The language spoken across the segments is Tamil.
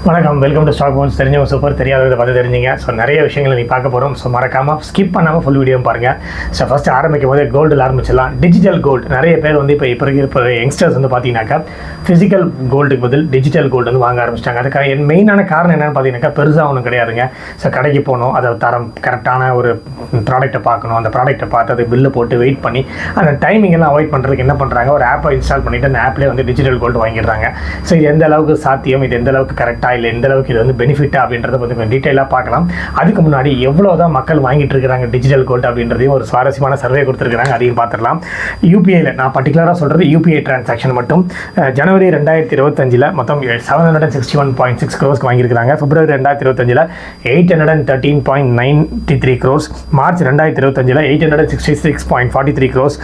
வணக்கம், வெல்கம் டு ஸ்டாக் பவுன்ஸ். தெரிஞ்சவங்க சூப்பர், தெரியாததை பார்த்து தெரிஞ்சுங்க. ஸோ நிறைய விஷயங்களை நீ பார்க்க போகிறோம். ஸோ மறக்காமல் ஸ்கிப் பண்ணாமல் ஃபுல் வீடியோ பாருங்கள். ஸோ ஃபஸ்ட்டு ஆரம்பிக்கும் போது கோல்டில் ஆரம்பிச்சிடலாம். டிஜிட்டல் கோல்டு நிறைய பேர் வந்து இப்போ யங்ஸ்டர்ஸ் வந்து பார்த்தீங்கன்னாக்கா ஃபிசிக்கல் கோல்டுக்கு பதில் டிஜிட்டல் கோல்டு வந்து வாங்க ஆரம்பிச்சிட்டாங்க. அதுக்காக என் மெயினான காரணம் என்னென்னு பார்த்தீங்கன்னாக்கா பெருசாக ஒன்றும் கிடையாதுங்க. ஸோ கடைக்கு போகணும், அதை தரம் கரெக்டான ஒரு ப்ராடக்ட்டை பார்க்கணும், அந்த ப்ராடக்ட்டை பார்த்து அது பில்லு போட்டு வெயிட் பண்ணி அந்த டைமிங் எல்லாம் அவாய்ட் பண்ணுறதுக்கு என்ன பண்ணுறாங்க, ஒரு ஆப்பை இன்ஸ்டால் பண்ணிவிட்டு அந்த ஆப்லேயே வந்து டிஜிட்டல் கோல்டு வாங்கிடுறாங்க. ஸோ இது எந்த அளவுக்கு சாத்தியம், இது எந்த அளவுக்கு கரெக்டாக இல்லை, எந்த அளவுக்கு இது வந்து பெனிஃபிட்டா அப்படின்றத கொஞ்சம் டீட்டெயிலாக பார்க்கலாம். அதுக்கு முன்னாடி எவ்வளோ தான் மக்கள் வாங்கிட்டு இருக்கிறாங்க டிஜிட்டல் கோல்டு அப்படின்றதையும் ஒரு சுவாரஸ்யமான சர்வே கொடுத்துருக்காங்க, அதையும் பார்த்துடலாம். யூபிஐயில் நான் பர்டிகுலராக சொல்கிறது யூபிஐ டிரான்சாக்ஷன் மட்டும் ஜனவரி 2025 மொத்தம் 761.6 crores வாங்கியிருக்காங்க. பிப்ரவரி 2025 813.93 crores, March 2025 866.43 crores,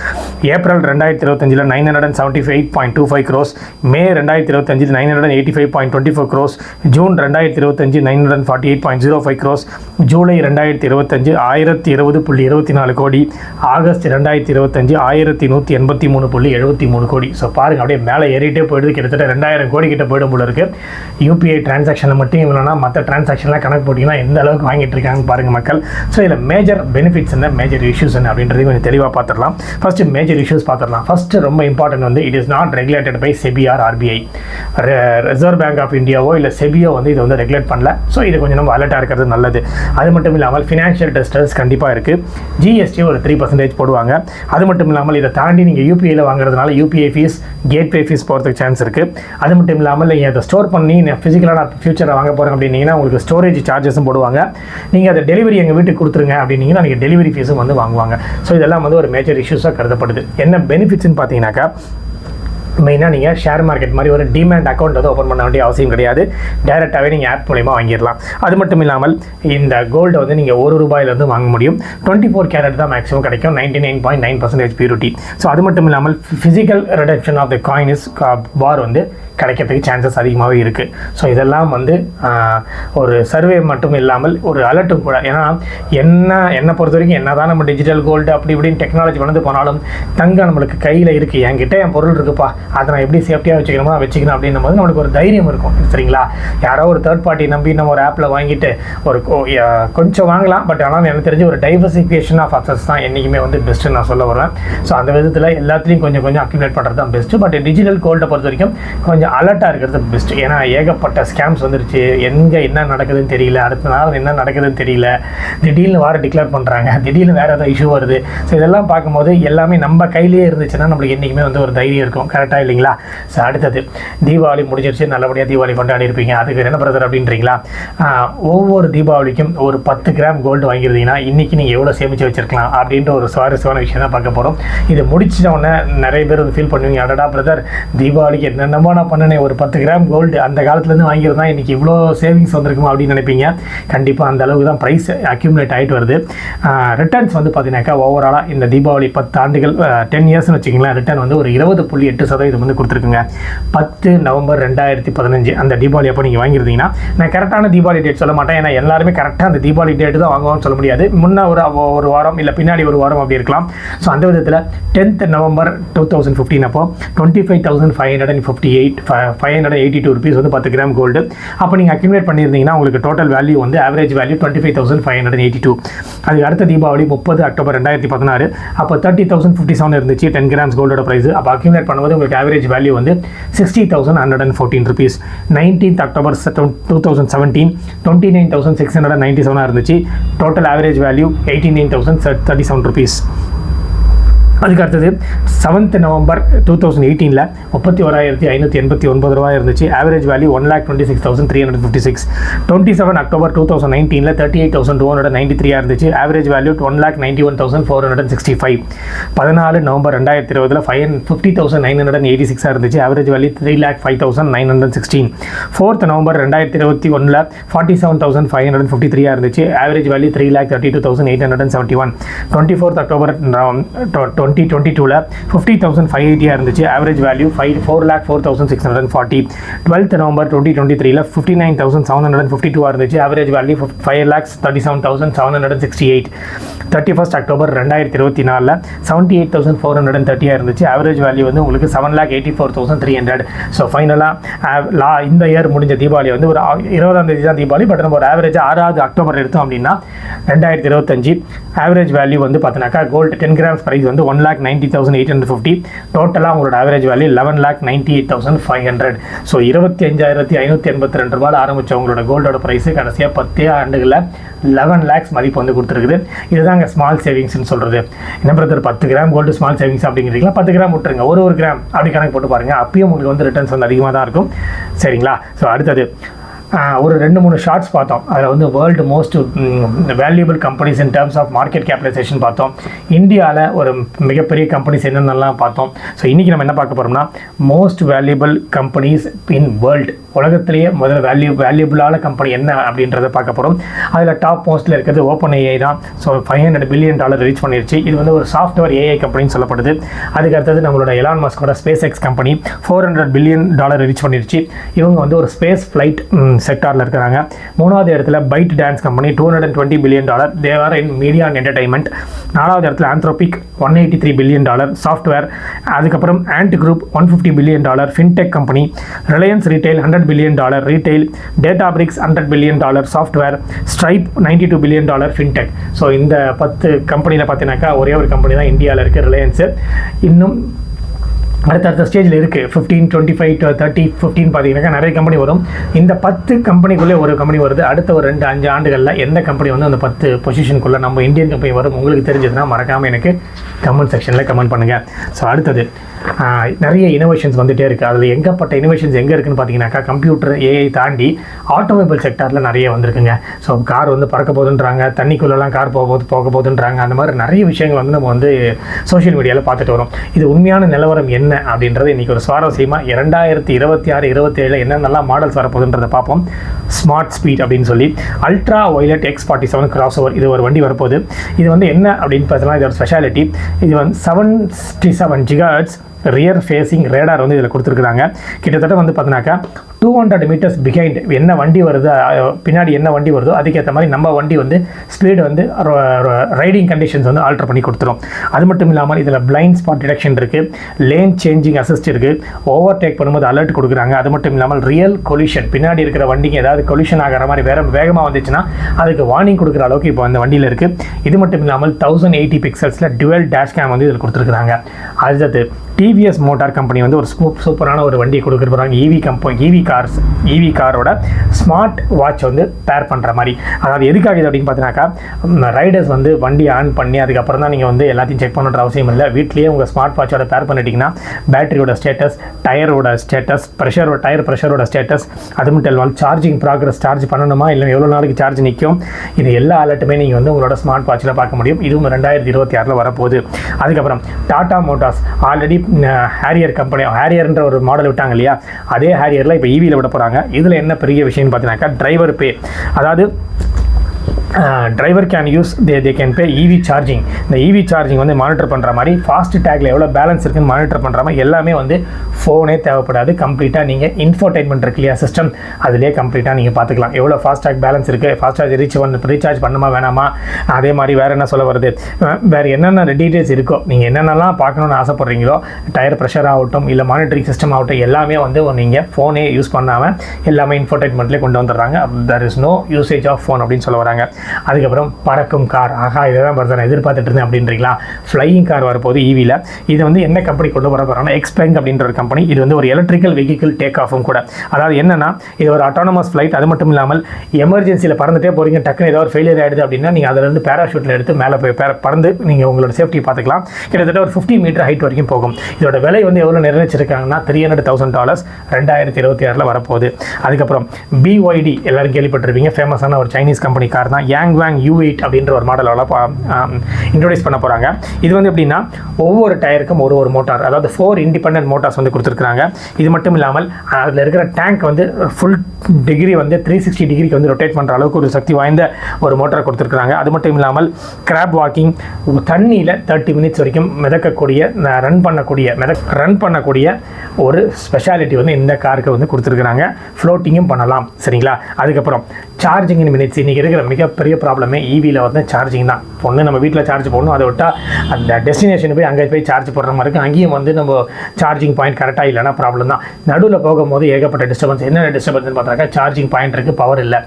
April 2025 975.25 crores, மே 2025 985.24 crores, ஜூன் 2025 948.05 crores, ஜூலை 2025 1020.24 கோடி, ஆகஸ்ட் 2025 1183.73 கோடி. ஸோ பாருங்கள், அப்படியே மேலே ஏறிட்டே போயிடுது. கிட்டத்தட்ட 2000 கோடி கிட்ட போயிடும் போல இருக்குது. யூபிஐ டிரான்சாக்ஷனில் மட்டும் இல்லைனா மற்ற டிரான்சாக்ஷன்லாம் கணக்கு போட்டிங்கன்னா எந்த அளவுக்கு வாங்கிட்டு இருக்காங்க பாருங்கள் மக்கள். ஸோ இதில் மேஜர் பெனிஃபிட்ஸ் என்ன, மேஜர் இஷ்யூஸ் என்ன அப்படின்றதையும் கொஞ்சம் தெளிவாக பார்த்துடலாம். ஃபஸ்ட்டு மேஜர் இஷ்யூஸ் பார்த்துடலாம். ஃபஸ்ட்டு ரொம்ப இம்பார்ட்டன்ட் வந்து it is not regulated by SEBI or RBI. Reserve bank of இந்தியாவோ இல்லை செபியோ வந்து இதை வந்து ரெகுலேட் பண்ணல. ஸோ இது கொஞ்சம் நம்ம அலர்ட்டாக இருக்கிறது நல்லது. அது மட்டும் இல்லாமல் ஃபினான்ஷியல் டெஸ்டர்ஸ் கண்டிப்பாக இருக்குது. ஜிஎஸ்டி ஒரு 3% போடுவாங்க. அது மட்டும் இல்லாமல் இதை தாண்டி நீங்கள் யூபிஐயில் வாங்குறதுனால யூபிஐ ஃபீஸ், கேட்வே ஃபீஸ் போகிறதுக்கு சான்ஸ் இருக்குது. அது மட்டும் இல்லாமல் நீங்கள் அதை ஸ்டோர் பண்ணி ஃபிசிக்கலாக நான் ஃபியூச்சரில் வாங்க போகிறேன் அப்படின்னீங்கன்னா உங்களுக்கு ஸ்டோரேஜ் சார்ஜஸும் போடுவாங்க. நீங்கள் அதை டெலிவரி எங்கள் வீட்டுக்கு கொடுத்துருங்க அப்படின்னீங்கன்னா நீங்கள் டெலிவரி ஃபீஸும் வந்து வாங்குவாங்க. ஸோ இதெல்லாம் வந்து ஒரு மேஜர் இஷ்யூஸாக கருதப்படுது. என்ன பெனிஃபிட்ஸ்ன்னு பார்த்தீங்கன்னாக்கா, மெயினாக நீங்கள் ஷேர் மார்க்கெட் மாதிரி ஒரு டிமேட் அக்கௌண்ட் வந்து ஓப்பன் பண்ண வேண்டிய அவசியம் கிடையாது. டைரெக்டாகவே நீங்கள் ஆப் மூலிமா வாங்கிடலாம். அது மட்டும் இல்லாமல் இந்த கோல்டை வந்து நீங்கள் ₹1 வாங்க முடியும். 24 கேரட் தான் மேக்ஸிமம் கிடைக்கும். 99.9% பியூரிட்டி. ஸோ அது மட்டும் இல்லாமல் physical reduction of the coin is bar வந்து கிடைக்கிறதுக்கு சான்சஸ் அதிகமாகவே இருக்குது. ஸோ இதெல்லாம் வந்து ஒரு சர்வே மட்டும் இல்லாமல் ஒரு அலர்ட்டும் கூட. ஏன்னா என்னை பொறுத்த வரைக்கும் என்ன தான் நம்ம டிஜிட்டல் கோல்டு அப்படி இப்படின்னு டெக்னாலஜி வளர்ந்து போனாலும் தங்கம் நம்மளுக்கு கையில் இருக்குது. என்கிட்ட என் பொருள் இருக்குப்பா, அதை நான் எப்படி சேஃப்டியாக வச்சுக்கணும் அப்படின்னும் போது நம்மளுக்கு ஒரு தைரியம் இருக்கும். சரிங்களா? யாரோ ஒரு தேர்ட் பார்ட்டி நம்பி நம்ம ஒரு ஆப்பில் வாங்கிட்டு ஒரு கொஞ்சம் வாங்கலாம். பட் ஆனால் எனக்கு தெரிஞ்ச ஒரு டைவர்சிஃபிகேஷன் ஆஃப் அசட்ஸ் தான் என்றைக்குமே வந்து பெஸ்ட்டு நான் சொல்ல வருவேன். ஸோ அந்த விதத்தில் எல்லாத்துலேயும் கொஞ்சம் கொஞ்சம் அக்யூமுலேட் பண்ணுறது தான் பெஸ்ட்டு. பட் டிஜிட்டல் கோல்டை பொறுத்த வரைக்கும் கொஞ்சம் அலர்ட்டாக இருக்கிறது பெஸ்ட். ஏன்னா ஏகப்பட்ட ஸ்கேம்ஸ் வந்துருச்சு. எங்கே என்ன நடக்குதுன்னு தெரியல, அடுத்த நாள் என்ன நடக்குதுன்னு தெரியல. திடீர்னு வார டிக்ளேர் பண்ணுறாங்க, திடீர்னு வேறு ஏதாவது இஷ்யூ வருது. ஸோ இதெல்லாம் பார்க்கும்போது எல்லாமே நம்ம கையிலேயே இருந்துச்சுன்னா நம்மளுக்கு என்றைக்குமே வந்து ஒரு தைரியம் இருக்கும். கரெக்டாக இல்லைங்களா? ஸோ அடுத்தது தீபாவளி முடிஞ்சிருச்சு, நல்லபடியாக தீபாவளி கொண்டாடி இருப்பீங்க. அதுக்கு என்ன பிரதர் அப்படின்றீங்களா? ஒவ்வொரு தீபாவளிக்கும் ஒரு 10 கிராம் கோல்டு வாங்கியிருந்தீங்கன்னா இன்றைக்கி நீங்கள் எவ்வளோ சேமித்து வச்சுருக்கலாம் அப்படின்ற ஒரு சுவாரஸ்யமான விஷயம் தான் பார்க்க போகிறோம். இது முடிச்சிட்டோன்னே நிறைய பேர் வந்து ஃபீல் பண்ணுவீங்க, அடடா பிரதர் தீபாவளிக்கு என்னென்னமோ நான் பண்ணனே, ஒரு 10 கிராம் கோல்டு அந்த காலத்துலேருந்து வாங்கியிருந்தா இன்றைக்கி இவ்வளோ சேவிங்ஸ் வந்திருக்குமா அப்படின்னு நினைப்பீங்க. கண்டிப்பாக அந்த அளவுக்கு தான் ப்ரைஸ் அக்யூமுலேட் ஆகிட்டு வருது. ரிட்டர்ன்ஸ் வந்து பார்த்தீங்கன்னாக்கா ஓவராலாக இந்த தீபாவளி 10 ஆண்டுகள் 10 இயர்ஸ்னு வச்சுக்கிங்களேன், ரிட்டர்ன் வந்து ஒரு 20.8% வந்து கொடுத்துருக்குங்க. 10 நவம்பர் 2015 அந்த தீபாவளி அப்போ நீங்கள் வாங்கியிருந்தீங்கன்னா, நான் கரெக்டான தீபாவளி டேட் சொல்ல மாட்டேன். ஏன்னா எல்லாருமே கரெக்டாக அந்த தீபாவளி டேட்டு தான் வாங்குவோம்னு சொல்ல முடியாது. முன்னே ஒரு வாரம் இல்லை பின்னாடி ஒரு வாரம் அப்படி இருக்கலாம். ஸோ அந்த விதத்தில் 10th நவம்பர் 2015 அப்போ 25,582 rupees வந்து 10 கிராம் கோல்டு. அப்போ நீங்கள் அக்யூமுலேட் பண்ணியிருந்தீங்கன்னா உங்களுக்கு டோட்டல் வேல்யூ வந்து ஆவரேஜ் வேல்யூ 25,582. அதுக்கு அடுத்த தீபாவளி 30 அக்டோபர் 2016 அப்போ 30,057 இருந்துச்சு 10 கிராம்ஸ் கோல்டோட ப்ரைஸ். அப்போ அக்யூமுலேட் பண்ணும்போது உங்களுக்கு ஆவரேஜ் வேல்யூ வந்து 60,114 rupees. 19th அக்டோபர் 2017 29,697 இருந்துச்சு. Total average value 89,037 rupees. அதுக்கு அடுத்தது 7th நவம்பர் 2018 31,589 இருந்துச்சு. Average value 1,26,356. 27 அக்டோபர் 2019 38,293 இருந்துச்சு. Average value 1,91,465. 14 நவம்பர் 2020 50,986 இருந்துச்சு. Average value 3,05,916. 4th நவம்பர் 2021 47,553 இருந்துச்சு. Average value 3,32,871. 24th அக்டோபர் 2022ல் 50,580 இருந்துச்சு. Average value 4,04,640. 12th November 2023ல் 59,752 இருந்துச்சு. Average value 5,37,768. 31st October 2024ல் 78,430 இருந்துச்சு. ஆவரேஜ் வேல்யூ வந்து உங்களுக்கு 7,84,300. ஸோ ஃபைனலாக இந்த இயர் முடிஞ்ச தீபாவளி வந்து ஒரு 20ஆம் தேதி தான் தீபாவளி. பட் நம்ம ஒரு ஆவரேஜ் 6வது அக்டோபர் எடுத்தோம் அப்படின்னா 2025 ஆவரேஜ் வேல்யூ வந்து பார்த்தீங்கன்னாக்கா கோல்டு 10 கிராம்ஸ் ப்ரைஸ் வந்து 1,90,850. டோட்டலாக உங்களோட ஆவரேஜ் வேல்யூ 11,98,500. ஸோ 25,582 ரூபாயில் ஆரம்பித்த உங்களோட கோல்டோட ப்ரைஸு கடைசியாக 10 ஆண்டுகளில் 11 lakhs மதிப்பு வந்து கொடுத்துருக்குது. இதுதாங்க ஸ்மால் சேவிங்ஸ்னு சொல்கிறது. என்ன brother 10 gram gold small savings அப்படிங்கிறீங்களா? 10 கிராம் விட்டுருங்க, ஒரு கிராம் அப்படி கணக்கு போட்டு பாருங்கள். அப்பயும் உங்களுக்கு வந்து ரிட்டர்ன்ஸ் வந்து அதிகமாக தான் இருக்கும். சரிங்களா? ஸோ அடுத்தது ஒரு 2-3 ஷார்ட்ஸ் பார்த்தோம். அதில் வந்து world most valuable companies in terms of market capitalisation பார்த்தோம். இந்தியாவில் ஒரு மிகப்பெரிய கம்பெனிஸ் என்னென்னலாம் பார்த்தோம். ஸோ இன்றைக்கி நம்ம என்ன பார்க்க போகிறோம்னா most valuable companies in world, உலகத்திலேயே முதல்ல வேல்யூபிளான கம்பெனி என்ன அப்படின்றத பார்க்க போகிறோம். அதில் டாப் மோஸ்ட்டில் இருக்கிறது ஓப்பன் ஏஐ தான். ஸோ $500 பில்லியன் ரீச் பண்ணிருச்சு. இது வந்து ஒரு சாஃப்ட்வேர் ஏஐ கம்பெனின்னு சொல்லப்படுது. அதுக்கு அடுத்தது நம்மளோட எலான் மஸ்கோட SpaceX company $400 billion reach பண்ணிருச்சு. இவங்க வந்து ஒரு ஸ்பேஸ் ஃப்ளைட் செக்டாரில் இருக்கிறாங்க. 3வது இடத்துல ByteDance company $220 billion, they are in media and entertainment. 4வது இடத்துல ஆந்த்ரோபிக் $183 பில்லியன் சாஃப்ட்வேர். அதுக்கப்புறம் Ant Group $150 billion fintech company. Reliance retail $100 billion retail. Databricks $100 billion software. Stripe $92 billion fintech. So இந்த 10 கம்பெனியில் பார்த்தீங்கன்னாக்கா ஒரே ஒரு கம்பெனி தான் இந்தியாவில் இருக்குது, ரிலையன்ஸு. இன்னும் அடுத்த ஸ்டேஜில் இருக்குது 15, 25, 30, 15 பார்த்தீங்கன்னாக்கா நிறைய கம்பெனி வரும். இந்த 10 கம்பெனிக்குள்ளே ஒரு கம்பெனி வருது. அடுத்த ஒரு 2-5 ஆண்டுகளில் எந்த கம்பெனி வந்து அந்த 10 பொசிஷனுக்குள்ளே நம்ம இந்தியன் கம்பெனி வரும் உங்களுக்கு தெரிஞ்சதுன்னா மறக்காமல் எனக்கு கமெண்ட் செக்ஷனில் கமெண்ட் பண்ணுங்கள். ஸோ அடுத்தது நிறைய இனோவேஷன்ஸ் வந்துகிட்டே இருக்குது. அதில் எங்கப்பட்ட இனோவேஷன்ஸ் எங்கே இருக்குதுன்னு பார்த்தீங்கன்னாக்கா கம்ப்யூட்டர் ஏஐ தாண்டி ஆட்டோமொபைல் செக்டாரில் நிறைய வந்திருக்குங்க. ஸோ கார் வந்து பறக்க போகுதுன்றாங்க, தண்ணிக்குள்ளெல்லாம் கார் போக போகுதுன்றாங்க. அந்த மாதிரி நிறைய விஷயங்கள் வந்து நம்ம வந்து சோஷியல் மீடியாவில் பார்த்துட்டு வரோம். இது உண்மையான நிலவரம் என்ன அப்படின்றது இன்றைக்கி ஒரு சுவாரஸ்யமாக 2026-27 என்னென்னலாம் மாடல்ஸ் வரப்போகுதுன்றதை பார்ப்போம். ஸ்மார்ட் ஸ்பீட் அப்படின்னு சொல்லி ultra violet X47 cross over, இது ஒரு வண்டி வரப்போகுது. இது வந்து என்ன அப்படின்னு பார்த்தீங்கன்னா இதோட ஸ்பெஷாலிட்டி, இது வந்து 77 GHz ரியர் ஃபேஸிங் ரேடார் வந்து இதில் கொடுத்துருக்குறாங்க. கிட்டத்தட்ட வந்து பார்த்தினாக்கா 200 meters பிஹைண்ட் என்ன வண்டி வருது, பின்னாடி என்ன வண்டி வருதோ அதுக்கேற்ற மாதிரி நம்ம வண்டி வந்து ஸ்பீடு வந்து ரைடிங் கண்டிஷன்ஸ் வந்து ஆல்டர் பண்ணி கொடுத்துரும். அது மட்டும் இல்லாமல் இதில் பிளைண்ட் ஸ்பாட் டிடெக்ஷன் இருக்குது, லேன் சேஞ்சிங் அசிஸ்ட் இருக்குது, ஓவர்டேக் பண்ணும்போது அலர்ட் கொடுக்குறாங்க. அது மட்டும் இல்லாமல் ரியல் கொலிஷன், பின்னாடி இருக்கிற வண்டிக்கு ஏதாவது கொலிஷன் ஆகிற மாதிரி வேகமாக வந்துச்சுன்னா அதுக்கு வார்னிங் கொடுக்குற அளவுக்கு இப்போ அந்த வண்டியில் இருக்குது. இது மட்டும் இல்லாமல் 1080 பிக்சல்ஸில் டுவெல் டேஷ் கேம் வந்து இதில் கொடுத்துருக்குறாங்க. அடுத்தது டிவிஎஸ் மோட்டார் கம்பெனி வந்து ஒரு சூப்பரான ஒரு வண்டி கொடுக்க போகிறாங்க. ஈவி காரோட ஸ்மார்ட் வாட்ச் வந்து பேர் பண்ணுற மாதிரி. அதாவது எதுக்காக இது அப்படின்னு பார்த்தீங்கன்னாக்கா ரைடர்ஸ் வந்து வண்டி ஆன் பண்ணி அதுக்கப்புறம் தான் நீங்கள் வந்து எல்லாத்தையும் செக் பண்ணுற அவசியம் இல்லை. வீட்லேயே உங்கள் ஸ்மார்ட் வாட்சோட பேர் பண்ணிட்டீங்கன்னா பேட்டரியோட ஸ்டேட்டஸ், டயரோட ஸ்டேட்டஸ், டயர் ப்ரெஷரோட ஸ்டேட்டஸ், அது மட்டும் இல்லாமல் சார்ஜிங் ப்ராக்ரஸ், சார்ஜ் பண்ணணுமா இல்லை எவ்வளோ நாளைக்கு சார்ஜ் நிற்கும், இது எல்லா அலர்ட்டுமே நீங்கள் வந்து உங்களோட ஸ்மார்ட் வாட்சில் பார்க்க முடியும். இதுவும் 2026 வரப்போகுது. அதுக்கப்புறம் டாடா மோட்டார்ஸ் ஆல்ரெடி ஹேரியர்ன்ற ஒரு மாடல் விட்டாங்க இல்லையா, அதே ஹேரியரில் இப்போ ஈவியில் விட போகிறாங்க. இதில் என்ன பெரிய விஷயம்னு பார்த்தீங்கன்னாக்கா டிரைவர் பே, அதாவது driver can use they can pay EV charging. இந்த இவி சார்ஜிங் வந்து மானிட்டர் பண்ணுற மாதிரி, ஃபாஸ்ட் டேக்கில் எவ்வளோ பேலன்ஸ் இருக்குன்னு மானிட்டர் பண்ணுற மாதிரி எல்லாமே வந்து ஃபோனே தேவைப்படாது. கம்ப்ளீட்டாக நீங்கள் இன்ஃபோடைன்மெண்ட் இருக்கு இல்லையா சிஸ்டம், அதிலே கம்ப்ளீட்டாக நீங்கள் பார்த்துக்கலாம் எவ்வளோ ஃபாஸ்ட் டேக் பேலன்ஸ் இருக்குது, ஃபாஸ்ட் சார்ஜ் ரீசார்ஜ் பண்ணுமா வேணாமா, அதே மாதிரி வேறு என்ன சொல்ல வருது, வேறு என்னென்ன டீட்டெயில்ஸ் இருக்கோ நீங்கள் என்னென்னலாம் பார்க்கணுன்னு ஆசைப்பட்றீங்களோ, டயர் ப்ரெஷர் ஆகட்டும் இல்லை மானிட்டரிங் சிஸ்டம் ஆகட்டும், எல்லாமே வந்து நீங்கள் ஃபோனே யூஸ் பண்ணாமல் எல்லாமே இன்ஃபோடைன்மெண்ட்லேயே கொண்டு வந்துடுறாங்க. there is no usage of phone அப்படின்னு சொல்ல வராங்க. அதுக்கப்புறம் பறக்கும் கார், இதை தான் நான் எதிர்பார்த்துட்டு இருந்தேன் அப்படின்றீங்களா, ஃப்ளையிங் கார் வரப்போது ஈவியில். இது வந்து என்ன கம்பெனி கொண்டு வர போகிறாங்கன்னா எக்ஸ்பிளைங் அப்படின்ற ஒரு கம்பெனி. இது வந்து ஒரு எலக்ட்ரிக்கல் வெஹிக்கிள் டேக் ஆஃபும் கூட. அதாவது என்னன்னா இது ஒரு அட்டானமஸ் ஃப்ளைட். அது மட்டும் இல்லாமல் எமர்ஜென்சியில் பறந்துட்டே போகிறீங்க, டக்குன்னு ஏதாவது ஒரு ஃபெயிலியர் ஆகிடுது அப்படின்னா நீங்கள் அதிலிருந்து பேராஷூட்டில் எடுத்து மேலே போய் பறந்து நீங்கள் உங்களோட சேஃப்டி பார்த்துக்கலாம். கிட்டத்தட்ட ஒரு 50 மீட்டர் ஹைட் வரைக்கும் போகும். இதோட விலை வந்து எவ்வளோ நிர்ணயிச்சிருக்காங்கன்னா $300,000 2026 வரப்போகுது. அதுக்கப்புறம் BYD எல்லாரும் கேள்விப்பட்டிருப்பீங்க, ஃபேமஸான ஒரு சைனீஸ் கம்பெனி கார் தான். யாங்வாங் U8 அப்படின்ற ஒரு மாடலோட இன்ட்ரோடியூஸ் பண்ண போகிறாங்க. இது வந்து எப்படின்னா ஒவ்வொரு டயருக்கும் ஒரு மோட்டார், அதாவது 4 இண்டிபெண்டன்ட் மோட்டார்ஸ் வந்து கொடுத்துருக்காங்க. இது மட்டும் இல்லாமல் அதில் இருக்கிற டேங்க் வந்து ஃபுல் டிகிரி வந்து 360 டிகிரிக்கு வந்து ரொட்டேட் பண்ணுற அளவுக்கு ஒரு சக்தி வாய்ந்த ஒரு மோட்டார் கொடுத்துருக்காங்க. அது மட்டும் இல்லாமல் கிராப் வாக்கிங், தண்ணியில் 30 மினிட்ஸ் வரைக்கும் மிதக்கக்கூடிய ரன் பண்ணக்கூடிய ஒரு ஸ்பெஷாலிட்டி வந்து இந்த காருக்கு வந்து கொடுத்துருக்குறாங்க. ஃப்ளோட்டிங்கும் பண்ணலாம். சரிங்களா? அதுக்கப்புறம் சார்ஜிங் இன் மினிட்ஸ். இன்றைக்கி இருக்கிற மிகப்பெரிய ப்ராப்ளமே ஈவியில் வந்து சார்ஜிங் தான். ஒன்று நம்ம வீட்டில் சார்ஜ் போடணும், அதை விட்டால் அந்த டெஸ்டினேஷன் போய் அங்கே போய் சார்ஜ் போடுற மாதிரி இருக்குது. அங்கேயும் வந்து நம்ம சார்ஜிங் பாயிண்ட் கரெக்டாக இல்லைனா ப்ராப்ளம் தான். நடுவில் போகும்போது ஏகப்பட்ட டிஸ்டர்பன்ஸ். என்ன டிஸ்டர்பன்ஸ்னு பார்த்தாக்கா, சார்ஜிங் பாயிண்ட் இருக்குது, பவர் இல்லை.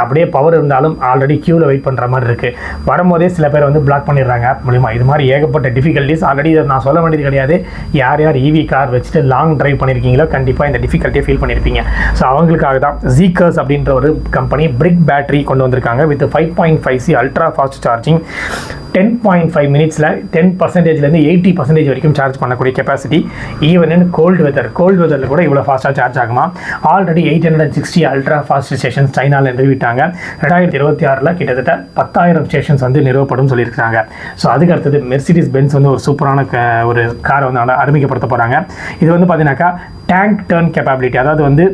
அப்படியே பவர் இருந்தாலும் ஆல்ரெடி க்யூவில் வெயிட் பண்ணுற மாதிரி இருக்குது. வரும்போதே சில பேர் வந்து பிளாக் பண்ணிடுறாங்க ஆப் மூலிமா. இது மாதிரி ஏகப்பட்ட டிஃபிகல்ட்டிஸ். ஆல்ரெடி இதை நான் சொல்ல வேண்டியது கிடையாது. யார் ஈவி கார் வச்சுட்டு லாங் டிரைவ் பண்ணியிருக்கீங்களோ கண்டிப்பாக இந்த டிஃபிகல்ட்டியை ஃபீல் பண்ணியிருப்பீங்க. ஸோ அவங்களுக்காக தான் Zeekr அப்படின்ற ஒரு கம்பெனி பிரிக் பேட்டரி கொண்டு வந்திருக்காங்க. With 5.5C ultra fast charging. 10.5 மினிட்ஸில் 10%லேருந்து 80% வரைக்கும் சார்ஜ் பண்ணக்கூடிய கெப்பாசிட்டி. ஈவன் இன் கோல்டு வெதரில் கூட இவ்வளோ ஃபாஸ்ட்டாக சார்ஜ் ஆகுமா? ஆல்ரெடி 860 அல்ட்ரா ஃபாஸ்ட் ஸ்டேஷன்ஸ் சைனாவில் நிறுவிட்டாங்க. 2026 கிட்டத்தட்ட 10,000 ஸ்டேஷன்ஸ் வந்து நிறுவப்படும் சொல்லியிருக்காங்க. ஸோ அதுக்கு அடுத்தது மெர்சிடிஸ் பென்ஸ் வந்து ஒரு சூப்பரான ஒரு காரை வந்து அறிமுகப்படுத்த போகிறாங்க. இது வந்து பார்த்தீங்கன்னாக்கா டேங்க் டர்ன் கேப்பபிலிட்டி, அதாவது வந்து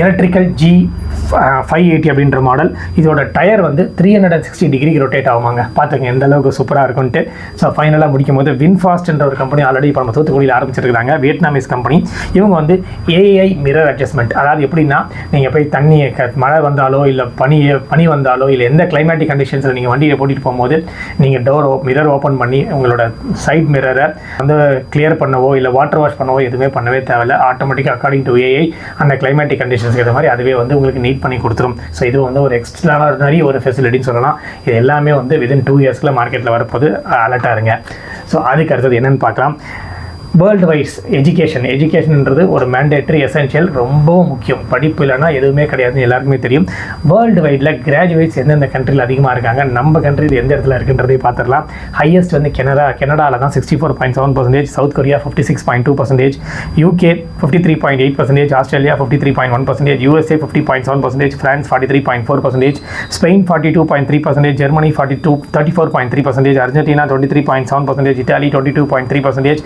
எலக்ட்ரிக்கல் G580 அப்படின்ற மாடல். இதோட டயர் வந்து 360 டிகிரிக்கு ரொட்டேட் ஆகுமாங்க. பார்த்துங்க எந்த அளவுக்கு சூப்பராக இருக்குன்ட்டு. ஸோ ஃபைனலாக முடிக்கும் போது வின்ஃபாஸ்ட் என்ற ஒரு கம்பெனி ஆல்ரெடி இப்போ நம்ம தூத்துக்குடியில் ஆரம்பிச்சிருக்காங்க. Vietnamese company. இவங்க வந்து AI மிரர் அட்ஜஸ்ட்மெண்ட், அதாவது எப்படின்னா நீங்கள் போய் தண்ணியை மழை வந்தாலோ இல்லை பனி வந்தாலோ இல்லை எந்த கிளைமேட்டிக் கண்டிஷன்ஸில் நீங்கள் வண்டியை போட்டிட்டு போகும்போது நீங்கள் மிரர் ஓப்பன் பண்ணி உங்களோட சைட் மிரரை வந்து கிளியர் பண்ணவோ இல்லை வாட்டர் வாஷ் பண்ணவோ எதுவுமே பண்ணவே தேவையில்லை. ஆட்டோமேட்டிக்காக அக்கார்டிங் டு AI அந்த கிளைமேட்டிக் கண்டிஷன்ஸ்க்கு ஏற்ற மாதிரி அதுவே வந்து உங்களுக்கு நீட் பண்ணி கொடுத்துரும். ஸோ இது வந்து ஒரு எக்ஸ்ட்ரானரி ஒரு ஃபெசிலிட்டின்னு சொல்லலாம். இது எல்லாமே வந்து வித்தின் 2 இயர்ஸில் மார்க்கெட்டில் வரப்போது அலர்ட்டாக இருங்க. ஸோ அதுக்கு அடுத்தது என்னென்னு பார்க்கலாம். வேர்ல்டு வைஸ் எஜுகேஷன்ன்றது ஒரு மேண்டேட்ரி எசென்ஷியல், ரொம்பவும் முக்கியம். படிப்பு இல்லைனா எதுவுமே கிடையாதுன்னு எல்லாருக்குமே தெரியும். வேர்ல்டு வைடில் கிராஜுவேட்ஸ் எந்தெந்த கண்ட்ரியில் அதிகமாக இருக்காங்க, நம்ம கண்ட்ரியில் எந்த இடத்துல இருக்குன்றதை பார்த்துடலாம். ஹையஸ்ட் வந்து கனடாவில் தான் 64.7%, south Korea 56.2%, UK 53.8%, Australia 53.1%, USA 50.7%, France 43.4%, Spain 42.3%, Germany 34.3%, Argentina 23.7%, Italy 22.3%,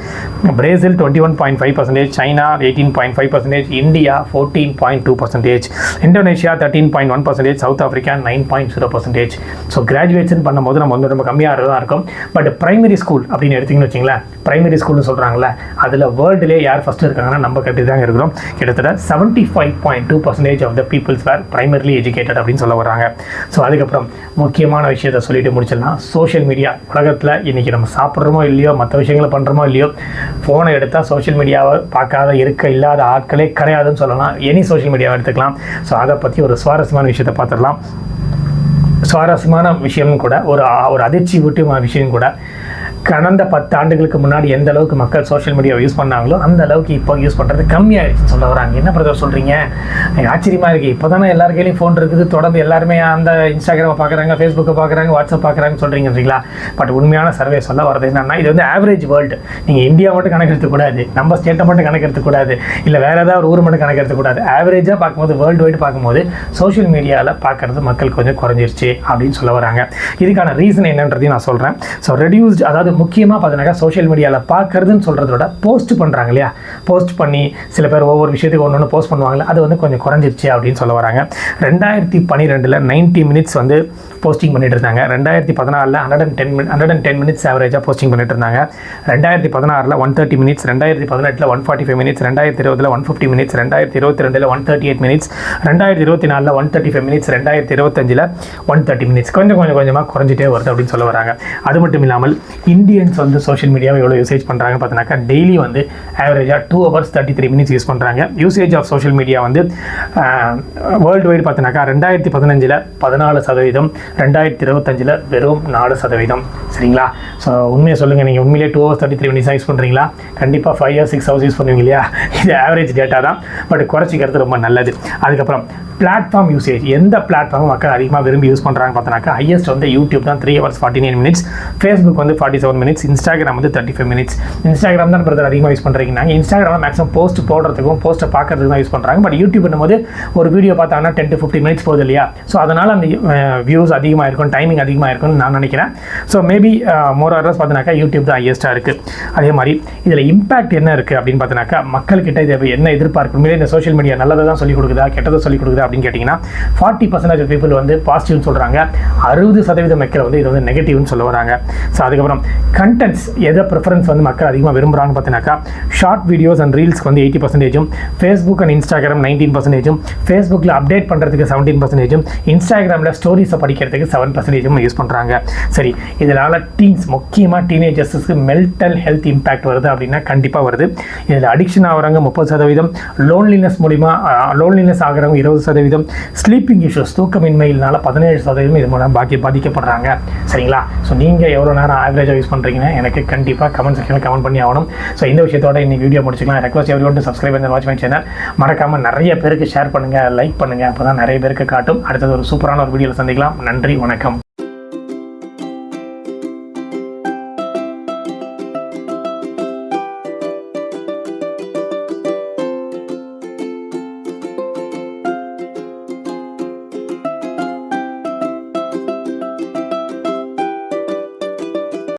Brazil 21.5%, China 18.5%, India 14.2%, Indonesia 13.1%, South Africa 9.0%. So graduation பண்ணும்போது நம்ம வந்து ரொம்ப கம்மியாக தான் இருக்கும். பட் பிரைமரி ஸ்கூல் அப்படின்னு எடுத்திங்கன்னு வச்சிங்களேன், பிரைமரி ஸ்கூல்னு சொல்கிறாங்களே, அதில் வேர்ல்டுலேயே யார் ஃபஸ்ட்டு இருக்காங்கன்னா நம்ம கட்டி தாங்க இருக்கிறோம். கிட்டத்தட்ட 75.2% of the peoples were primarily educated அப்படின்னு சொல்ல வர்றாங்க. ஸோ அதுக்கப்புறம் முக்கியமான விஷயத்தை சொல்லிட்டு முடிச்சிடலாம். சோஷியல் மீடியா உலகத்தில் இன்றைக்கி நம்ம சாப்பிட்றோமோ இல்லையோ, மற்ற விஷயங்களை பண்ணுறோமோ இல்லையோ, ஃபோனை எடுத்தால் சோஷியல் மீடியாவை பார்க்காத இல்லாத ஆட்களே கிடையாதுன்னு சொல்லலாம். எனி சோஷியல் மீடியாவை எடுத்துக்கலாம். ஸோ அதை பற்றி ஒரு சுவாரஸ்யமான விஷயத்தை பார்த்துடலாம். சுவாரஸ்யமான விஷயமும் கூட, ஒரு அதிர்ச்சி ஊட்டிய விஷயம் கூட. கடந்த 10 ஆண்டுகளுக்கு முன்னாடி எந்த அளவுக்கு மக்கள் சோஷியல் மீடியாவை யூஸ் பண்ணாங்களோ அந்த அளவுக்கு இப்போ யூஸ் பண்ணுறது கம்மியாகிடுச்சுன்னு சொல்ல வராங்க. என்ன பிரதர் சொல்கிறீங்க? ஆச்சரியமாக இருக்குது. இப்போ தானே எல்லார் கையிலையும் ஃபோன் இருக்குது, தொடர்ந்து எல்லாருமே அந்த இன்ஸ்டாகிராமை பார்க்குறாங்க, ஃபேஸ்புக்கை பார்க்குறாங்க, வாட்ஸ்அப் பார்க்குறாங்கன்னு சொல்கிறீங்களா? பட் உண்மையான சர்வே சொல்ல வரது என்னன்னா, இது வந்து ஆவரேஜ் வேர்ல்டு. நீங்கள் இந்தியா மட்டும் கணக்கெடுத்துக்கூடாது, நம்ம ஸ்டேட்டை மட்டும் கணக்கெடுத்துக்கூடாது, இல்லை வேறு ஏதாவது ஒரு ஊர் மட்டும் கணக்கெடுத்துக்கூடாது. ஆவரேஜாக பார்க்கும்போது, வேர்ல்டு வைடு பார்க்கும்போது சோஷியல் மீடியாவில் பார்க்குறது மக்கள் கொஞ்சம் குறைஞ்சிருச்சு அப்படின்னு சொல்ல வராங்க. இதுக்கான ரீசன் என்னன்றதையும் நான் சொல்கிறேன். ஸோ ரெடியூஸ்ட், அதாவது முக்கியமாக பார்த்தீங்கன்னா சோஷியல் மீடியாவில் பார்க்குறதுன்னு சொல்கிறத விட போஸ்ட் பண்ணுறாங்க இல்லையா, போஸ்ட் பண்ணி சில பேர் ஒவ்வொரு விஷயத்துக்கு ஒன்று போஸ்ட் பண்ணுவாங்களே, அது வந்து கொஞ்சம் குறைஞ்சிருச்சு அப்படின்னு சொல்ல வராங்க. 2012 90 மினிட்ஸ் வந்து போஸ்டிங் பண்ணிட்டு இருந்தாங்க. 2014 110 மினிட்ஸ் ஆவரேஜாக போஸ்டிங் பண்ணிட்டு இருந்தாங்க. 2016 130 minutes, 2018 145 minutes, 2020 150 minutes, 2022 138 minutes, 2024 135 minutes, 2025 130 minutes. கொஞ்சமாக குறைஞ்சிட்டே வருது அப்படின்னு சொல்ல வராங்க. அது மட்டும் இல்லாமல் இந்தியன்ஸ் வந்து சோஷியல் மீடியாவை எவ்வளோ யூசேஜ் பண்ணுறாங்க பார்த்தீங்கன்னாக்கா, டெய்லி வந்து ஆவரேஜாக 2 hours 33 minutes யூஸ் பண்ணுறாங்க. யூசேஜ் ஆஃப் சோஷியல் மீடியா வந்து வேர்ல்டு வைடு பார்த்தீங்கன்னாக்கா 2015 14%, 2025 வெறும் 4%. சரிங்களா? ஸோ உண்மையை சொல்லுங்கள், நீங்கள் உண்மையிலே 2 hours 33 minutes யூஸ் பண்ணுறீங்களா? கண்டிப்பாக 5 or 6 hours யூஸ் பண்ணுவீங்க இல்லையா? இது ஆவரேஜ் டேட்டா தான், பட் குறைச்சிக்கிறது ரொம்ப நல்லது. அதுக்கப்புறம் பிளாட்ஃபார்ம் யூசேஜ், எந்த பிளாட்ஃபார்மும் மக்கள் அதிகமாக விரும்பி யூஸ் பண்ணுறாங்க பார்த்தோன்னாக்கா, ஹையஸ்ட் வந்து யூடியூப் தான் 3 hours 49 minutes, ஃபேஸ்புக் வந்து 47 37 மினிட்ஸ், இன்ஸ்டாகிராம் வந்து 35 மினிட்ஸ். இன்ஸ்டாகிராம் தான் பிரதர் அதிகமாக யூஸ் பண்ணுறீங்கன்னா, இன்ஸ்டாகிராமில் மேக்ஸிமம் போஸ்ட் போடுறதுக்கும் போஸ்ட்டை பார்க்கறதுக்கு தான் யூஸ் பண்ணுறாங்க. பட் யூடியூப் பண்ணும்போது ஒரு வீடியோ பார்த்தாங்கன்னா 10 to 15 மினிட்ஸ் போகுது இல்லையா? ஸோ அதனால் அந்த வியூஸ் அதிகமாக இருக்கும், டைமிங் அதிகமாக இருக்கும்னு நான் நினைக்கிறேன். ஸோ மேபி மோர் ஆர்டர்ஸ் பார்த்தினாக்கா யூடியூப் தான் ஹையஸ்ட்டாக இருக்குது. அதே மாதிரி இதில் இம்பாக்ட் என்ன இருக்குது அப்படின்னு பார்த்தினாக்கா, மக்கள்கிட்ட இதை என்ன எதிர்பார்க்கும், இந்த சோஷியல் மீடியா நல்லதை தான் சொல்லிக் கொடுக்குதா கெட்டதை சொல்லிக் கொடுக்குதா அப்படின்னு கேட்டிங்கன்னா 40% ஆஃப் பீப்புள் வந்து பாசிட்டிவ்னு சொல்கிறாங்க, 60% மக்கள் வந்து இது வந்து நெகட்டிவ்னு சொல்ல வராங்க. ஸோ அதுக்கப்புறம் கண்டென்ட்ஸ் எதை ப்ரிஃபரன்ஸ் வந்து மக்கள் அதிகமாக விரும்புகிறாங்கன்னு பார்த்தினாக்கா, ஷார்ட் வீடியோஸ் அண்ட் ரீல்ஸ்க்கு வந்து 80%, ஃபேஸ்புக் அண்ட் இன்ஸ்டாகிராம் 19%, ஃபேஸ்புக்கில் அப்டேட் பண்ணுறதுக்கு 17%, இன்ஸ்டாகிராமில் ஸ்டோரிஸை படிக்கிறதுக்கு 7% யூஸ் பண்ணுறாங்க. சரி, இதனால் டீன்ஸ் முக்கியமாக டீனேஜர்ஸுக்கு மென்டல் ஹெல்த் இம்பாக்ட் வருது அப்படின்னா கண்டிப்பாக வருது. இதில் அடிக்ஷன் ஆகிறவங்க 30%, லோன்லினஸ் ஆகிறவங்க 20%, ஸ்லீப்பிங் இஷ்யூஸ் தூக்கமின்மையினால 17% இது மூலம் பாதிக்கப்படுறாங்க. சரிங்களா? ஸோ நீங்கள் எவ்வளோ நேரம் ஆவரேஜாக யூஸ் பண்ணுறீங்கன்னு எனக்கு கண்டிப்பாக கமெண்ட் செக்ஷனில் கமெண்ட் பண்ணி ஆகணும். ஸோ இந்த விஷயத்தோட இன்னைக்கு வீடியோ முடிச்சுக்கலாம். Request every one to subscribe பண்ணி வாட்ச் மை சேனல். மறக்காமல் நிறைய பேருக்கு ஷேர் பண்ணுங்கள், லைக் பண்ணுங்கள், அப்போ தான் நிறைய பேருக்கு காட்டும். அடுத்தது ஒரு சூப்பரான ஒரு வீடியோவில் சந்திக்கலாம். நன்றி, வணக்கம்.